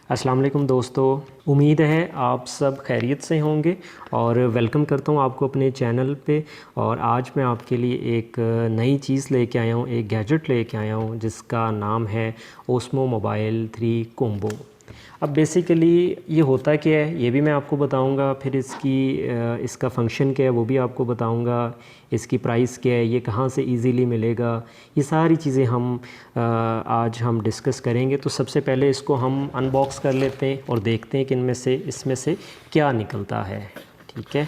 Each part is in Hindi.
अस्सलाम वालेकुम दोस्तों, उम्मीद है आप सब खैरियत से होंगे और वेलकम करता हूं आपको अपने चैनल पे। और आज मैं आपके लिए एक नई चीज़ लेके आया हूं, एक गैजेट लेके आया हूं जिसका नाम है ओस्मो मोबाइल 3 कोम्बो। अब बेसिकली ये होता क्या है ये भी मैं आपको बताऊंगा, फिर इसका फ़ंक्शन क्या है वो भी आपको बताऊंगा, इसकी प्राइस क्या है, ये कहाँ से इजीली मिलेगा, ये सारी चीज़ें आज हम डिस्कस करेंगे। तो सबसे पहले इसको हम अनबॉक्स कर लेते हैं और देखते हैं कि इसमें से क्या निकलता है। ठीक है,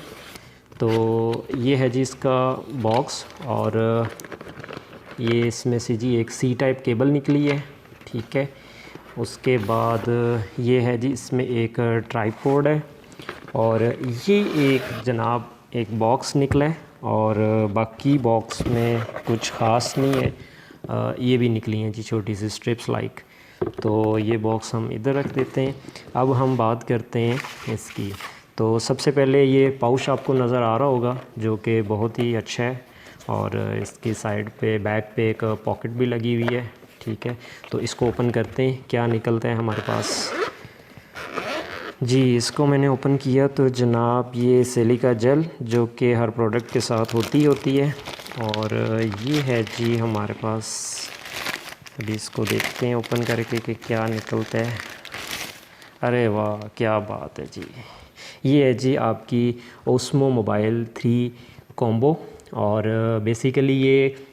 तो ये है जी इसका बॉक्स और ये इसमें से जी एक सी टाइप केबल निकली है। ठीक है, उसके बाद ये है जी इसमें एक ट्राइपॉड है और ये एक जनाब एक बॉक्स निकला है और बाकी बॉक्स में कुछ ख़ास नहीं है। ये भी निकली हैं जी छोटी सी स्ट्रिप्स लाइक। तो ये बॉक्स हम इधर रख देते हैं। अब हम बात करते हैं इसकी। तो सबसे पहले ये पाउच आपको नज़र आ रहा होगा जो कि बहुत ही अच्छा है और इसकी साइड पे बैक पे एक पॉकेट भी लगी हुई है। ठीक है, तो इसको ओपन करते हैं क्या निकलता है हमारे पास। जी इसको मैंने ओपन किया तो जनाब ये सिलिका जेल जो कि हर प्रोडक्ट के साथ होती है और ये है जी हमारे पास। अभी इसको देखते हैं ओपन करके कि क्या निकलता है। अरे वाह क्या बात है जी, ये है जी आपकी ओस्मो मोबाइल 3 कोम्बो। और बेसिकली ये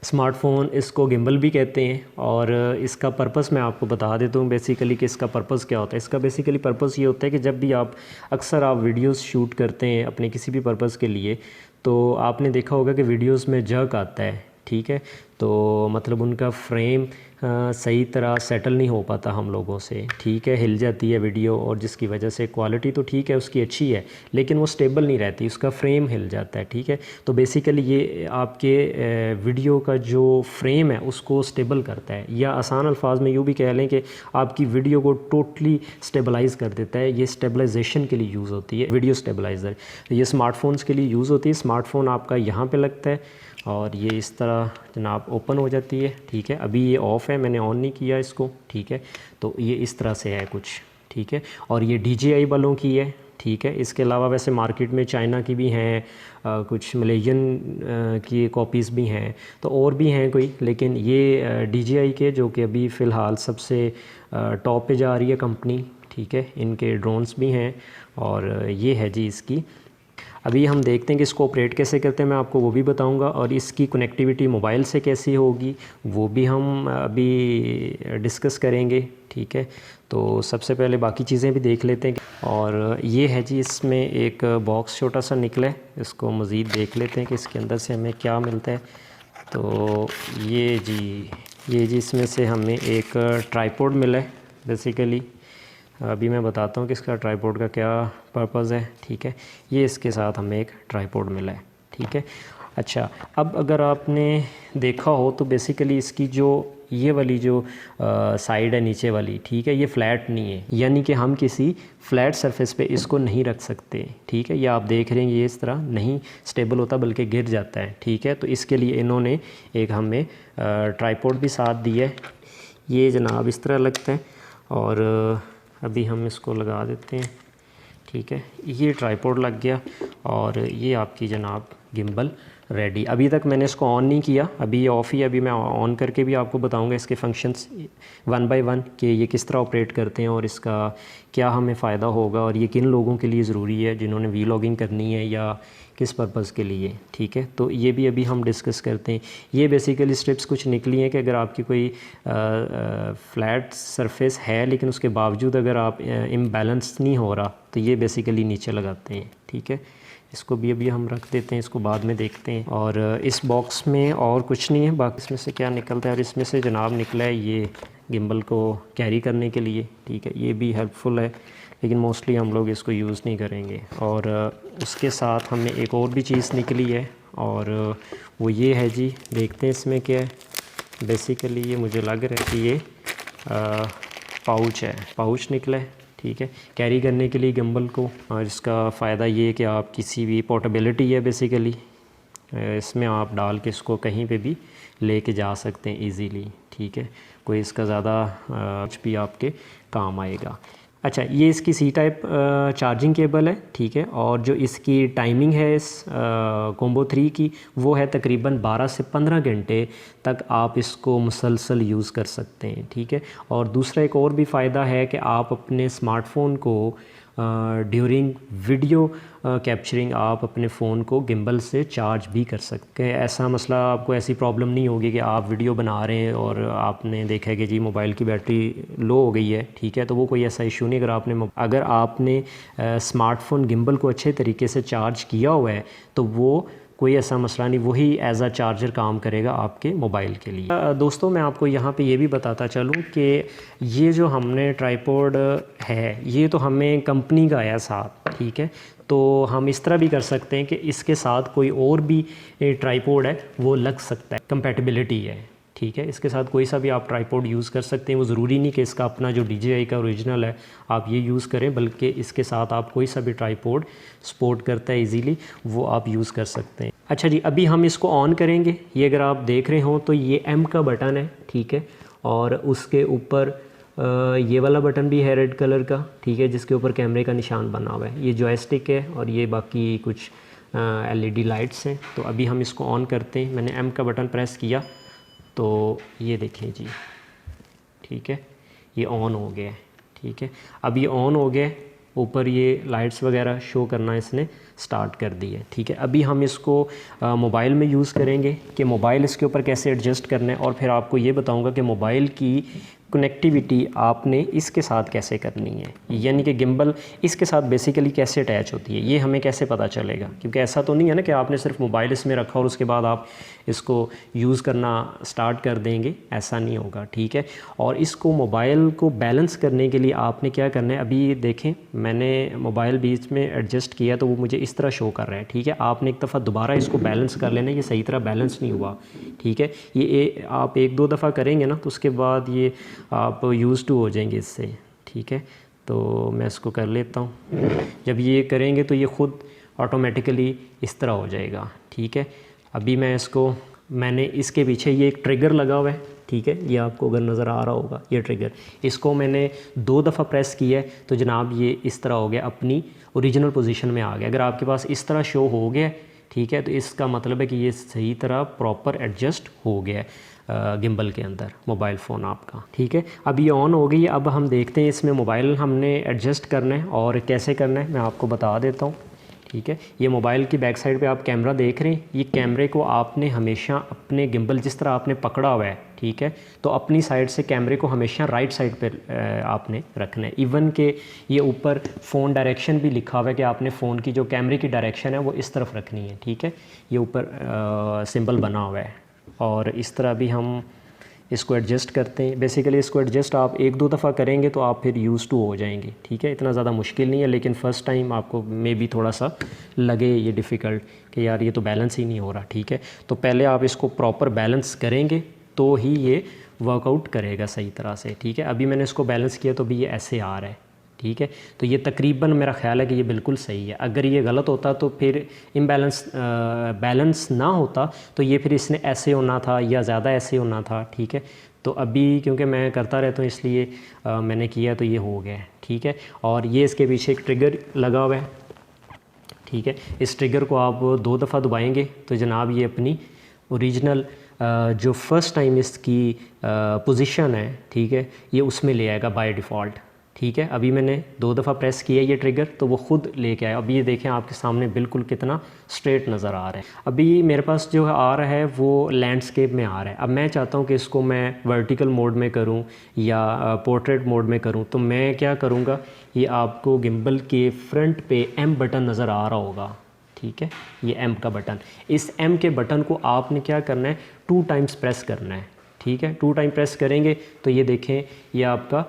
स्मार्टफ़ोन, इसको गिम्बल भी कहते हैं और इसका पर्पस मैं आपको बता देता हूँ बेसिकली कि इसका पर्पस क्या होता है। इसका बेसिकली पर्पस ये होता है कि जब भी अक्सर आप वीडियोस शूट करते हैं अपने किसी भी पर्पस के लिए, तो आपने देखा होगा कि वीडियोस में जर्क आता है। ठीक है, तो मतलब उनका फ्रेम सही तरह सेटल नहीं हो पाता हम लोगों से। ठीक है, हिल जाती है वीडियो और जिसकी वजह से क्वालिटी तो ठीक है उसकी अच्छी है लेकिन वो स्टेबल नहीं रहती, उसका फ्रेम हिल जाता है। ठीक है, तो बेसिकली ये आपके वीडियो का जो फ्रेम है उसको स्टेबल करता है, या आसान अल्फाज में यूँ भी कह लें कि आपकी वीडियो को टोटली स्टेबलाइज़ कर देता है। ये स्टेबलाइजेशन के लिए यूज़ होती है वीडियो स्टेबलाइज़र। ये स्मार्टफोन्स के लिए यूज़ होती है। स्मार्टफोन आपका यहाँ पे लगता है और ये इस तरह जनाब ओपन हो जाती है। ठीक है, अभी ये ऑफ़ है, मैंने ऑन नहीं किया इसको। ठीक है, तो ये इस तरह से है कुछ। ठीक है, और ये DJI वालों की है। ठीक है, इसके अलावा वैसे मार्केट में चाइना की भी हैं, कुछ मलेशियन की कॉपीज़ भी हैं, तो और भी हैं कोई, लेकिन ये DJI के जो कि अभी फ़िलहाल सबसे टॉप पे जा रही है कंपनी। ठीक है, इनके ड्रोन्स भी हैं और ये है जी इसकी। अभी हम देखते हैं कि इसको ऑपरेट कैसे करते हैं, मैं आपको वो भी बताऊंगा और इसकी कनेक्टिविटी मोबाइल से कैसी होगी वो भी हम अभी डिस्कस करेंगे। ठीक है, तो सबसे पहले बाकी चीज़ें भी देख लेते हैं। और ये है जी इसमें एक बॉक्स छोटा सा निकला है, इसको मज़ीद देख लेते हैं कि इसके अंदर से हमें क्या मिलता है। तो ये जी इसमें से हमें एक ट्राइपॉड मिला है बेसिकली। अभी मैं बताता हूँ कि इसका ट्राइपॉड का क्या पर्पज़ है। ठीक है, ये इसके साथ हमें एक ट्राइपॉड मिला है। ठीक है, अच्छा अब अगर आपने देखा हो तो बेसिकली इसकी जो ये वाली जो साइड है नीचे वाली, ठीक है, ये फ़्लैट नहीं है, यानी कि हम किसी फ्लैट सरफेस पे इसको नहीं रख सकते। ठीक है, ये आप देख रहे हैं ये इस तरह नहीं स्टेबल होता बल्कि गिर जाता है। ठीक है, तो इसके लिए इन्होंने एक हमें ट्राइपॉड भी साथ दिया है। ये जनाब इस तरह लगता है और अभी हम इसको लगा देते हैं। ठीक है, ये ट्राइपॉड लग गया और ये आपकी जनाब गिम्बल रेडी। अभी तक मैंने इसको ऑन नहीं किया, अभी ये ऑफ़ ही। अभी मैं ऑन करके भी आपको बताऊंगा इसके फंक्शंस वन बाय वन कि ये किस तरह ऑपरेट करते हैं और इसका क्या हमें फ़ायदा होगा और ये किन लोगों के लिए ज़रूरी है जिन्होंने वीलॉगिंग करनी है या किस पर्पज़ के लिए। ठीक है, तो ये भी अभी हम डिस्कस करते हैं। ये बेसिकली स्ट्रिप्स कुछ निकली हैं कि अगर आपकी कोई फ्लैट सरफेस है लेकिन उसके बावजूद अगर आप इम्बैलेंस नहीं हो रहा तो ये बेसिकली नीचे लगाते हैं। ठीक है, इसको भी अभी हम रख देते हैं, इसको बाद में देखते हैं। और इस बॉक्स में और कुछ नहीं है, बाकी इसमें से क्या निकलता है। और इसमें से जनाब निकला है ये गिम्बल को कैरी करने के लिए। ठीक है, ये भी हेल्पफुल है लेकिन मोस्टली हम लोग इसको यूज़ नहीं करेंगे। और उसके साथ हमें एक और भी चीज़ निकली है और वो ये है जी, देखते हैं इसमें क्या है। बेसिकली ये मुझे लग रहा है कि ये पाउच है, पाउच निकला है। ठीक है, कैरी करने के लिए गिम्बल को। और इसका फ़ायदा ये है कि आप किसी भी पोर्टेबिलिटी है बेसिकली, इसमें आप डाल के इसको कहीं पे भी लेके जा सकते हैं इजीली। ठीक है, कोई इसका ज़्यादा भी आपके काम आएगा। अच्छा, ये इसकी सी टाइप चार्जिंग केबल है, ठीक है। और जो इसकी टाइमिंग है इस कॉम्बो 3 की, वो है तकरीबन 12 से 15 घंटे तक आप इसको मुसलसल यूज़ कर सकते हैं, ठीक है। और दूसरा एक और भी फ़ायदा है कि आप अपने स्मार्टफ़ोन को ड्यूरिंग वीडियो कैप्चरिंग आप अपने फ़ोन को गिम्बल से चार्ज भी कर सकते हैं। ऐसा मसला, आपको ऐसी प्रॉब्लम नहीं होगी कि आप वीडियो बना रहे हैं और आपने देखा है कि जी मोबाइल की बैटरी लो हो गई है, ठीक है। तो वो कोई ऐसा इशू नहीं। अगर आपने स्मार्टफ़ोन गिम्बल को अच्छे तरीके से चार्ज किया हुआ है तो वो कोई ऐसा मसला नहीं, वही एज अ चार्जर काम करेगा आपके मोबाइल के लिए। दोस्तों, मैं आपको यहाँ पे ये भी बताता चलूँ कि ये जो हमने ट्राइपॉड है, ये तो हमें कंपनी का आया साथ, ठीक है। तो हम इस तरह भी कर सकते हैं कि इसके साथ कोई और भी ट्राइपॉड है वो लग सकता है, कंपैटिबिलिटी है, ठीक है। इसके साथ कोई सा भी आप ट्राइपॉड यूज़ कर सकते हैं। वो ज़रूरी नहीं कि इसका अपना जो DJI का ओरिजिनल है आप ये यूज़ करें, बल्कि इसके साथ आप कोई सा भी ट्राइपॉड सपोर्ट करता है इजीली, वो आप यूज़ कर सकते हैं। अच्छा जी, अभी हम इसको ऑन करेंगे। ये अगर आप देख रहे हो तो ये M का बटन है, ठीक है। और उसके ऊपर ये वाला बटन भी है रेड कलर का, ठीक है, जिसके ऊपर कैमरे का निशान बना हुआ है। ये जॉयस्टिक है और ये बाकी कुछ LED लाइट्स हैं। तो अभी हम इसको ऑन करते हैं। मैंने M का बटन प्रेस किया तो ये देखें जी, ठीक है, ये ऑन हो गया है, ठीक है। अब ये ऑन हो गया, ऊपर ये लाइट्स वगैरह शो करना इसने स्टार्ट कर दी है, ठीक है। अभी हम इसको मोबाइल में यूज़ करेंगे कि मोबाइल इसके ऊपर कैसे एडजस्ट करना है, और फिर आपको ये बताऊंगा कि मोबाइल की कनेक्टिविटी आपने इसके साथ कैसे करनी है, यानी कि गिम्बल इसके साथ बेसिकली कैसे अटैच होती है, ये हमें कैसे पता चलेगा। क्योंकि ऐसा तो नहीं है ना कि आपने सिर्फ मोबाइल इसमें रखा और उसके बाद आप इसको यूज़ करना स्टार्ट कर देंगे, ऐसा नहीं होगा, ठीक है। और इसको मोबाइल को बैलेंस करने के लिए आपने क्या करना है, अभी देखें मैंने मोबाइल बीच में एडजस्ट किया तो वो मुझे इस तरह शो कर रहा है, ठीक है। आपने एक दफ़ा दोबारा इसको बैलेंस कर लेना, ये सही तरह बैलेंस नहीं हुआ, ठीक है। ये आप 1-2 दफ़ा करेंगे ना तो उसके बाद ये आप यूज़ टू हो जाएंगे इससे, ठीक है। तो मैं इसको कर लेता हूँ। जब ये करेंगे तो ये ख़ुद ऑटोमेटिकली इस तरह हो जाएगा, ठीक है। अभी मैंने इसके पीछे ये एक ट्रिगर लगा हुआ है, ठीक है, ये आपको अगर नज़र आ रहा होगा ये ट्रिगर, इसको मैंने 2 दफ़ा प्रेस किया है तो जनाब ये इस तरह हो गया, अपनी ओरिजिनल पोजीशन में आ गया। अगर आपके पास इस तरह शो हो गया, ठीक है, तो इसका मतलब है कि ये सही तरह प्रॉपर एडजस्ट हो गया गिम्बल के अंदर मोबाइल फ़ोन आपका, ठीक है। अब ये ऑन हो गई है। अब हम देखते हैं इसमें मोबाइल हमने एडजस्ट करना है और कैसे करना है मैं आपको बता देता हूँ, ठीक है। ये मोबाइल की बैक साइड पे आप कैमरा देख रहे हैं, ये कैमरे को आपने हमेशा अपने गिम्बल जिस तरह आपने पकड़ा हुआ है, ठीक है, तो अपनी साइड से कैमरे को हमेशा राइट साइड पे आपने रखना है। इवन के ये ऊपर फ़ोन डायरेक्शन भी लिखा हुआ है कि आपने फ़ोन की जो कैमरे की डायरेक्शन है वो इस तरफ रखनी है, ठीक है। ये ऊपर सिंबल बना हुआ है और इस तरह भी हम इसको एडजस्ट करते हैं। बेसिकली इसको एडजस्ट आप 1-2 दफ़ा करेंगे तो आप फिर यूज़ टू हो जाएंगे, ठीक है। इतना ज़्यादा मुश्किल नहीं है, लेकिन फ़र्स्ट टाइम आपको मे बी थोड़ा सा लगे ये डिफ़िकल्ट कि यार ये तो बैलेंस ही नहीं हो रहा, ठीक है। तो पहले आप इसको प्रॉपर बैलेंस करेंगे तो ही ये वर्कआउट करेगा सही तरह से, ठीक है। अभी मैंने इसको बैलेंस किया तो भी ये ऐसे आ रहा है, ठीक है। तो ये तकरीबन मेरा ख़्याल है कि ये बिल्कुल सही है। अगर ये गलत होता तो फिर बैलेंस ना होता तो ये फिर इसने ऐसे होना था या ज़्यादा ऐसे होना था, ठीक है। तो अभी क्योंकि मैं करता रहता हूँ इसलिए मैंने किया तो ये हो गया है, ठीक है। और ये इसके पीछे एक ट्रिगर लगा हुआ है, ठीक है। इस ट्रिगर को आप 2 दफ़ा दबाएंगे तो जनाब ये अपनी ओरिजिनल जो फ़र्स्ट टाइम इसकी पोजीशन है, ठीक है, ये उसमें ले आएगा बाय डिफ़ॉल्ट, ठीक है। अभी मैंने 2 दफ़ा प्रेस किया ये ट्रिगर तो वो ख़ुद लेके आया। अभी ये देखें आपके सामने बिल्कुल कितना स्ट्रेट नज़र आ रहा है। अभी मेरे पास जो आ रहा है वो लैंडस्केप में आ रहा है। अब मैं चाहता हूँ कि इसको मैं वर्टिकल मोड में करूँ या पोर्ट्रेट मोड में करूँ, तो मैं क्या करूँगा, ये आपको गिम्बल के फ्रंट पे M बटन नज़र आ रहा होगा, ठीक है, ये M का बटन। इस M के बटन को आपने क्या करना है, 2 टाइम्स प्रेस करना है, ठीक है। 2 टाइम प्रेस करेंगे तो ये देखें ये आपका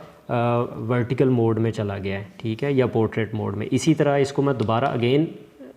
वर्टिकल मोड में चला गया है, ठीक है, या पोर्ट्रेट मोड में। इसी तरह इसको मैं दोबारा अगेन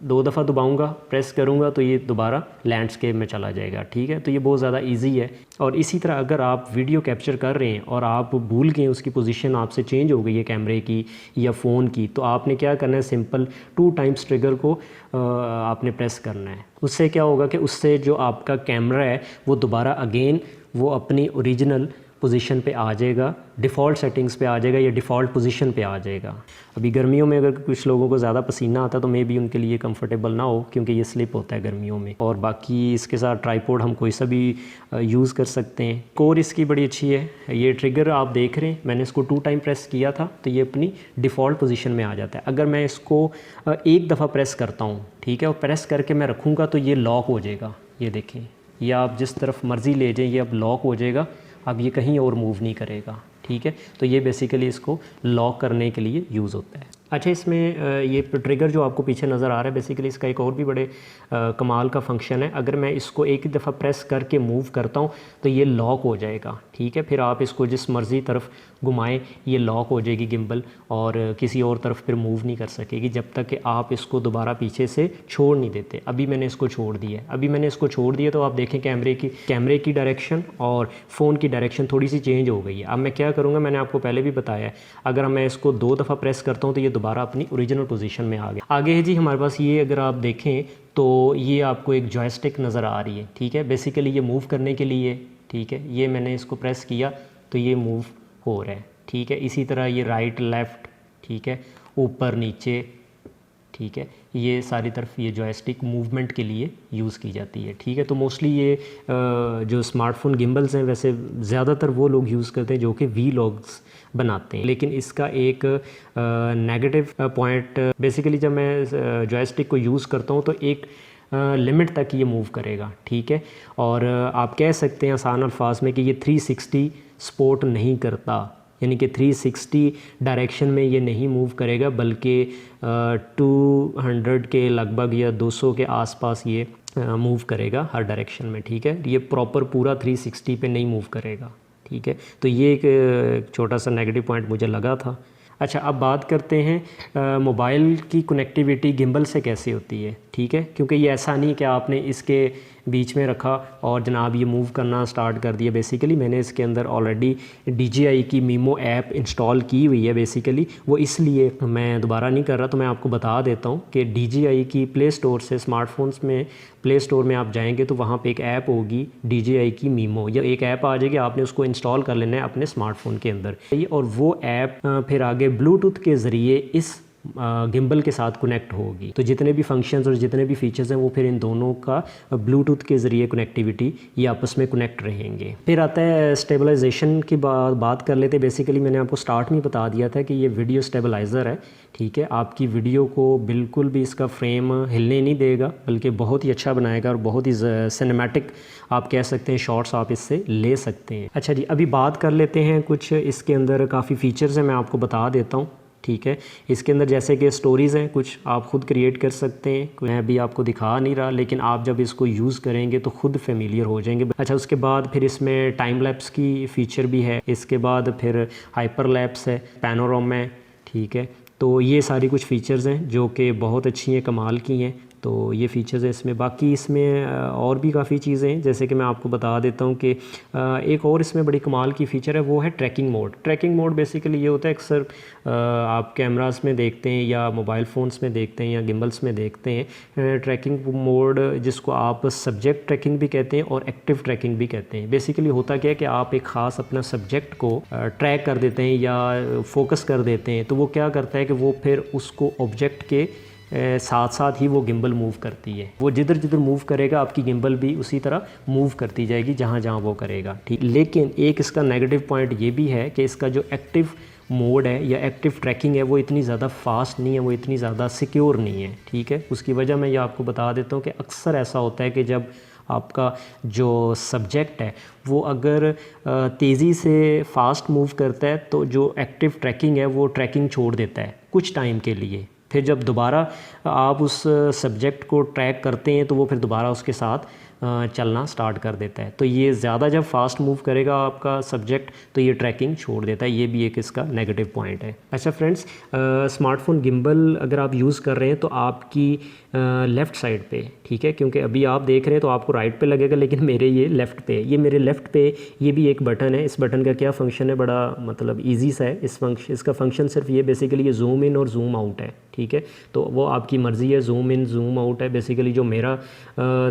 2 दफ़ा दबाऊंगा, प्रेस करूंगा तो ये दोबारा लैंडस्केप में चला जाएगा, ठीक है। तो ये बहुत ज़्यादा इजी है। और इसी तरह अगर आप वीडियो कैप्चर कर रहे हैं और आप भूल गए, उसकी पोजीशन आपसे चेंज हो गई है कैमरे की या फ़ोन की, तो आपने क्या करना है, सिंपल 2 टाइम्स ट्रिगर को आपने प्रेस करना है। उससे क्या होगा कि उससे जो आपका कैमरा है वो दोबारा अगेन वो अपनी ओरिजिनल पोजीशन पे आ जाएगा, डिफ़ॉल्ट सेटिंग्स पे आ जाएगा या डिफ़ॉल्ट पोजीशन पे आ जाएगा। अभी गर्मियों में अगर कुछ लोगों को ज़्यादा पसीना आता तो मे बी उनके लिए कंफर्टेबल ना हो, क्योंकि ये स्लिप होता है गर्मियों में। और बाकी इसके साथ ट्राइपॉड हम कोई सा भी यूज़ कर सकते हैं। कोर इसकी बड़ी अच्छी है। ये ट्रिगर आप देख रहे हैं, मैंने इसको 2 टाइम प्रेस किया था तो ये अपनी डिफ़ॉल्ट पोजीशन में आ जाता है। अगर मैं इसको एक दफ़ा प्रेस करता हूँ, ठीक है, और प्रेस करके मैं रखूँगा तो ये लॉक हो जाएगा। ये देखें, ये आप जिस तरफ मर्ज़ी ले जाएं, ये अब लॉक हो जाएगा, अब ये कहीं और मूव नहीं करेगा, ठीक है। तो ये बेसिकली इसको लॉक करने के लिए यूज़ होता है। अच्छा, इसमें ये ट्रिगर जो आपको पीछे नज़र आ रहा है, बेसिकली इसका एक और भी बड़े कमाल का फंक्शन है। अगर मैं इसको एक ही दफ़ा प्रेस करके मूव करता हूँ तो ये लॉक हो जाएगा, ठीक है। फिर आप इसको जिस मर्ज़ी तरफ घुमाएं, ये लॉक हो जाएगी गिम्बल, और किसी और तरफ फिर मूव नहीं कर सकेगी जब तक कि आप इसको दोबारा पीछे से छोड़ नहीं देते। अभी मैंने इसको छोड़ दिया है, अभी मैंने इसको छोड़ दिया तो आप देखें कैमरे की डायरेक्शन और फ़ोन की डायरेक्शन थोड़ी सी चेंज हो गई है। अब मैं क्या करूँगा, मैंने आपको पहले भी बताया है, अगर मैं इसको 2 दफ़ा प्रेस करता हूँ तो ये दोबारा अपनी ओरिजिनल पोजीशन में आ गया। आगे है जी हमारे पास ये, अगर आप देखें तो ये आपको एक जॉयस्टिक नज़र आ रही है, ठीक है। बेसिकली ये मूव करने के लिए, ठीक है, ये मैंने इसको प्रेस किया तो ये मूव हो रहा है, ठीक है। इसी तरह ये राइट लेफ़्ट, ठीक है, ऊपर नीचे, ठीक है, ये सारी तरफ ये जॉयस्टिक मूवमेंट के लिए यूज़ की जाती है, ठीक है। तो मोस्टली ये जो स्मार्टफोन गिम्बल्स हैं, वैसे ज़्यादातर वो लोग यूज़ करते हैं जो कि वीलॉग्स बनाते हैं। लेकिन इसका एक नेगेटिव पॉइंट, बेसिकली जब मैं जॉयस्टिक को यूज़ करता हूँ तो एक लिमिट तक ये मूव करेगा, ठीक है। और आप कह सकते हैं आसान अल्फाज में कि ये 360 सपोर्ट नहीं करता, यानी कि 360 डायरेक्शन में ये नहीं मूव करेगा, बल्कि 200 के लगभग या 200 के आसपास ये मूव करेगा हर डायरेक्शन में, ठीक है। ये प्रॉपर पूरा 360 पे नहीं मूव करेगा, ठीक है। तो ये एक छोटा सा नेगेटिव पॉइंट मुझे लगा था। अच्छा, अब बात करते हैं मोबाइल की कनेक्टिविटी गिम्बल से कैसे होती है, ठीक है। क्योंकि ये ऐसा नहीं कि आपने इसके बीच में रखा और जनाब ये मूव करना स्टार्ट कर दिया। बेसिकली मैंने इसके अंदर ऑलरेडी DJI की मीमो ऐप इंस्टॉल की हुई है। बेसिकली वो इसलिए मैं दोबारा नहीं कर रहा, तो मैं आपको बता देता हूँ कि DJI की प्ले स्टोर से, स्मार्टफोन्स में प्ले स्टोर में आप जाएंगे तो वहाँ पे एक ऐप होगी DJI की मीमो, या एक ऐप आ जाएगी, आपने उसको इंस्टॉल कर लेना है अपने स्मार्टफोन के अंदर, और वो ऐप फिर आगे ब्लूटूथ के ज़रिए इस गिम्बल के साथ कनेक्ट होगी। तो जितने भी फंक्शंस और जितने भी फीचर्स हैं वो फिर इन दोनों का ब्लूटूथ के ज़रिए कनेक्टिविटी ये आपस में कनेक्ट रहेंगे। फिर आता है स्टेबलाइजेशन की बात कर लेते हैं। बेसिकली मैंने आपको स्टार्ट में बता दिया था कि ये वीडियो स्टेबलाइज़र है, ठीक है। आपकी वीडियो को बिल्कुल भी इसका फ्रेम हिलने नहीं देगा, बल्कि बहुत ही अच्छा बनाएगा और बहुत ही सिनेमैटिक आप कह सकते हैं शॉट्स आप इससे ले सकते हैं। अच्छा जी, अभी बात कर लेते हैं कुछ इसके अंदर काफ़ी फ़ीचर्स हैं, मैं आपको बता देता हूँ, ठीक है। इसके अंदर जैसे कि स्टोरीज़ हैं, कुछ आप ख़ुद क्रिएट कर सकते हैं, मैं अभी आपको दिखा नहीं रहा, लेकिन आप जब इसको यूज़ करेंगे तो ख़ुद फेमिलियर हो जाएंगे। अच्छा, उसके बाद फिर इसमें टाइम लैप्स की फ़ीचर भी है, इसके बाद फिर हाइपर लैप्स है, पैनोरामा है, ठीक है। तो ये सारी कुछ फ़ीचर्स हैं जो कि बहुत अच्छी हैं, कमाल की हैं। तो ये फ़ीचर्स हैं इसमें। बाकी इसमें और भी काफ़ी चीज़ें हैं, जैसे कि मैं आपको बता देता हूँ कि एक और इसमें बड़ी कमाल की फ़ीचर है, वो है tracking mode. Tracking mode basically ये होता है, अक्सर आप कैमरास में देखते हैं या मोबाइल फ़ोन्स में देखते हैं या गिम्बल्स में देखते हैं ट्रैकिंग मोड, जिसको आप सब्जेक्ट ट्रैकिंग भी कहते हैं और एक्टिव ट्रैकिंग भी कहते हैं। बेसिकली होता क्या है कि आप एक ख़ास अपना सब्जेक्ट को ट्रैक कर देते हैं या फोकस कर देते हैं, तो वो क्या करता है कि वो फिर उसको ऑब्जेक्ट के साथ साथ ही वो गिम्बल मूव करती है। वो जिधर जिधर मूव करेगा आपकी गिम्बल भी उसी तरह मूव करती जाएगी जहाँ जहाँ वो करेगा, ठीक। लेकिन एक इसका नेगेटिव पॉइंट ये भी है कि इसका जो एक्टिव मोड है या एक्टिव ट्रैकिंग है वो इतनी ज़्यादा फास्ट नहीं है, वो इतनी ज़्यादा सिक्योर नहीं है, ठीक है। उसकी वजह मैं ये आपको बता देता हूँ कि अक्सर ऐसा होता है कि जब आपका जो सब्जेक्ट है वो अगर तेज़ी से फास्ट मूव करता है तो जो एक्टिव ट्रैकिंग है वो ट्रैकिंग छोड़ देता है कुछ टाइम के लिए। फिर जब दोबारा आप उस सब्जेक्ट को ट्रैक करते हैं तो वो फिर दोबारा उसके साथ चलना स्टार्ट कर देता है। तो ये ज़्यादा जब फास्ट मूव करेगा आपका सब्जेक्ट तो ये ट्रैकिंग छोड़ देता है, ये भी एक इसका नेगेटिव पॉइंट है। अच्छा फ्रेंड्स, स्मार्टफोन गिम्बल अगर आप यूज़ कर रहे हैं तो आपकी लेफ़्ट साइड पे, ठीक है, क्योंकि अभी आप देख रहे हैं तो आपको राइट पे लगेगा, लेकिन मेरे ये लेफ़्ट पे, ये मेरे लेफ़्ट पे ये भी एक बटन है। इस बटन का क्या फंक्शन है, बड़ा मतलब ईजी सा है। इसका फंक्शन सिर्फ ये बेसिकली ये जूम इन और जूम आउट है, ठीक है। तो वो आपकी मर्ज़ी है, जूम इन जूम आउट है। बेसिकली जो मेरा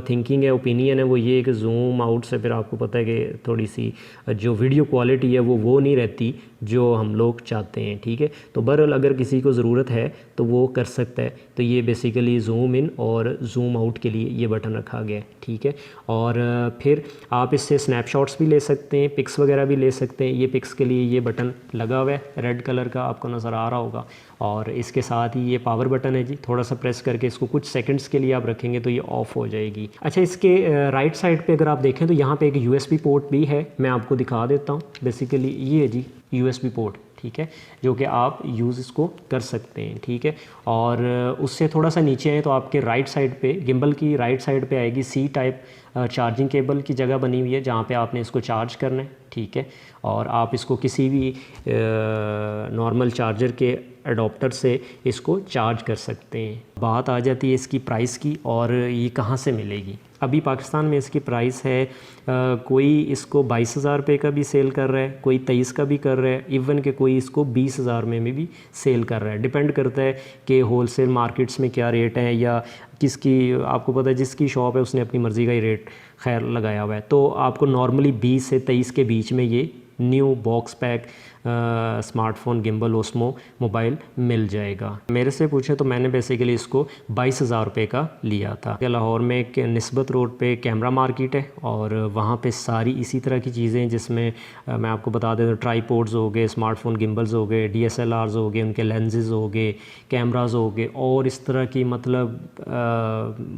थिंकिंग है, ओपिनियन ओपिनियन है वो ये है कि जूम आउट से फिर आपको पता है कि थोड़ी सी जो वीडियो क्वालिटी है वो नहीं रहती जो हम लोग चाहते हैं, ठीक है। तो बहरहाल अगर किसी को ज़रूरत है तो वो कर सकता है। तो ये बेसिकली जूम इन और जूम आउट के लिए ये बटन रखा गया है, ठीक है। और फिर आप इससे स्नैपशॉट्स भी ले सकते हैं, पिक्स वगैरह भी ले सकते हैं। ये पिक्स के लिए ये बटन लगा हुआ है रेड कलर का, आपको नज़र आ रहा होगा। और इसके साथ ही ये पावर बटन है जी, थोड़ा सा प्रेस करके इसको कुछ सेकंड्स के लिए आप रखेंगे तो ये ऑफ़ हो जाएगी। अच्छा, इसके राइट साइड पे अगर आप देखें तो यहाँ पे एक USB पोर्ट भी है, मैं आपको दिखा देता हूँ। बेसिकली ये है जी USB पोर्ट, ठीक है, जो कि आप यूज़ इसको कर सकते हैं, ठीक है। और उससे थोड़ा सा नीचे है तो आपके राइट साइड पे, गिम्बल की राइट साइड पे आएगी C टाइप चार्जिंग केबल की जगह बनी हुई है जहाँ पे आपने इसको चार्ज करना है, ठीक है। और आप इसको किसी भी नॉर्मल चार्जर के अडोप्टर से इसको चार्ज कर सकते हैं। बात आ जाती है इसकी प्राइस की और ये कहाँ से मिलेगी। अभी पाकिस्तान में इसकी प्राइस है कोई इसको 22,000 रुपये का भी सेल कर रहा है, कोई 23 का भी कर रहा है, इवन कि कोई इसको 20,000 में भी सेल कर रहा है। डिपेंड करता है कि होलसेल मार्केट्स में क्या रेट है या किसकी, आपको पता है जिसकी शॉप है उसने अपनी मर्ज़ी का ही रेट खैर लगाया हुआ है। तो आपको नॉर्मली 20 से 23 के बीच में ये new box pack smartphone gimbal Osmo mobile मिल जाएगा। मेरे से पूछे तो मैंने बेसिकली इसको 22,000 रुपये का लिया था। लाहौर में एक निस्बत रोड पे कैमरा मार्केट है और वहाँ पे सारी इसी तरह की चीज़ें, जिसमें मैं आपको बता देता हूँ, ट्राईपोड्स हो गए, स्मार्टफोन गिम्बल्स हो गए, DSLRs हो गए, उनके लेंसेज हो गए, कैमराज हो गए और इस तरह की मतलब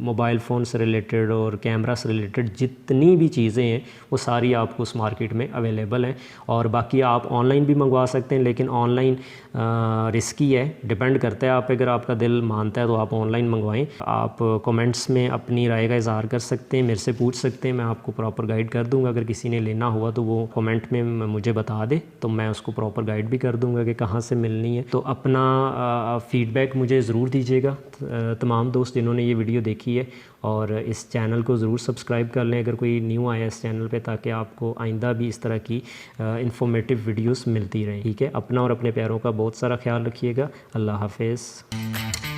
मोबाइल फ़ोन से रिलेटेड और कैमरा से रिलेटेड जितनी भी चीज़ें हैं वो सारी आपको उस मार्केट में अवेलेबल हैं। और बाकी आप ऑनलाइन भी मंगवा सकते हैं, लेकिन ऑनलाइन रिस्की है, डिपेंड करता है आप, अगर आपका दिल मानता है तो आप ऑनलाइन मंगवाएं। आप कमेंट्स में अपनी राय का इज़हार कर सकते हैं, मेरे से पूछ सकते हैं, मैं आपको प्रॉपर गाइड कर दूंगा। अगर किसी ने लेना हुआ तो वो कमेंट में मुझे बता दे तो मैं उसको प्रॉपर गाइड भी कर दूंगा कि कहाँ से मिलनी है। तो अपना फ़ीडबैक मुझे ज़रूर दीजिएगा तमाम दोस्त जिन्होंने ये वीडियो देखी है, और इस चैनल को ज़रूर सब्सक्राइब कर लें अगर कोई न्यू आया इस चैनल पे, ताकि आपको आइंदा भी इस तरह की इंफॉर्मेटिव वीडियोस मिलती रहें, ठीक है। अपना और अपने प्यारों का बहुत सारा ख्याल रखिएगा। अल्लाह हाफ़िज़।